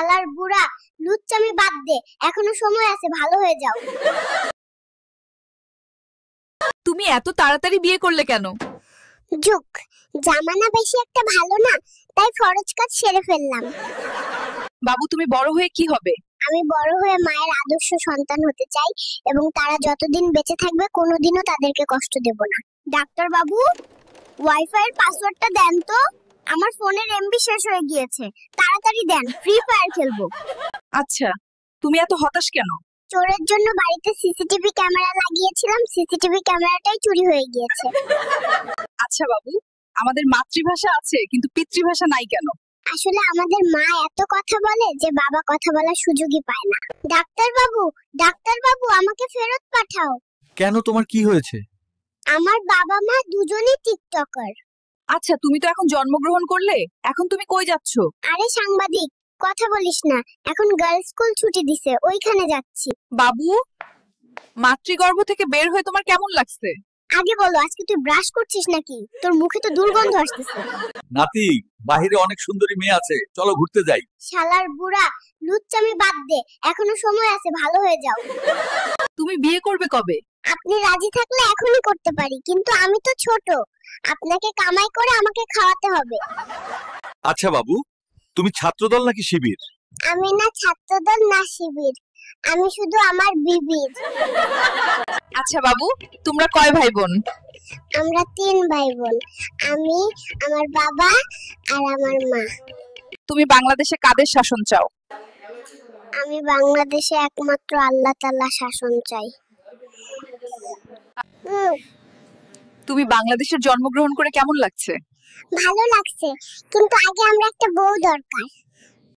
শালার বুড়া, লুচ্চামি বাদ দে, এখনো সময় আছে, ভালো হয়ে যাও। তুমি এত তাড়াতাড়ি বিয়ে করলে কেন? যুগ জামানা বেশি একটা ভালো না, তাই ফরজ কাজ সেরে ফেললাম। বাবু তুমি বড় হয়ে কি হবে? আমি বড় হয়ে মায়ের আদর্শ সন্তান হতে চাই এবং তারা যতদিন বেঁচে থাকবে কোনোদিনও তাদেরকে কষ্ট দেব না। ডাক্তার বাবু, ওয়াইফাই এর পাসওয়ার্ডটা দেন তো, আমার ফোনের এমবি শেষ হয়ে গিয়েছে, তাড়াতাড়ি দেন, ফ্রি ফায়ার খেলবো। আচ্ছা, তুমি এত হতাশ কেন? চোরের জন্য বাড়িতে সিসিটিভি ক্যামেরা লাগিয়েছিলাম, সিসিটিভি ক্যামেরাটাই চুরি হয়ে গিয়েছে। আচ্ছা বাবু, আমাদের মাতৃভাষা আছে কিন্তু পিতৃভাষা নাই কেন? আসলে আমাদের মা এত কথা বলে যে বাবা কথা বলার সুযোগই পায় না। ডাক্তার বাবু আমাকে ফেরত পাঠাও। কেন, তোমার কি হয়েছে? আমার বাবা মা দুজনেই টিকটকার। আচ্ছা, তুমি তো এখন জন্মগ্রহণ করলে, এখন তুমি কই যাচ্ছ? আরে সাংবাদিক, কথা বলিস না, এখন গার্লস স্কুল ছুটি দিছে, ওইখানে যাচ্ছি। বাবু, মাতৃগর্ভ থেকে বের হয়ে তোমার কেমন লাগছে? আগে বলো, আজকে তুই ব্রাশ করছিস নাকি? তোর মুখে তো দুর্গন্ধ আসতেছে। নাতি, বাহিরে অনেক সুন্দরী মেয়ে আছে, চলো ঘুরতে যাই। শালার বুড়া, লুচ্চামি বাদ দে, এখনো সময় আছে, ভালো হয়ে যাও। তুমি বিয়ে করবে কবে? আপনি রাজি থাকলে এখনই করতে পারি, কিন্তু আমি তো ছোট, আপনাকে কামাই করে আমাকে খাওয়াতে হবে। আচ্ছা বাবু, তুমি ছাত্রদল নাকি শিবির? আমি না ছাত্রদল না শিবির, আমি শুধু আমার বিবির। আচ্ছা বাবু, তোমরা কয় ভাই বোন? আমরা 3 ভাই বোন, আমি, আমার বাবা আর আমার মা। তুমি বাংলাদেশে কাদের শাসন চাও? আমি বাংলাদেশে একমাত্র আল্লাহ তাআলা শাসন চাই। তুমি বাংলাদেশের জন্মগ্রহণ করে কেমন লাগছে? ভালো লাগছে, কিন্তু আগে আমরা একটা বউ দরকার।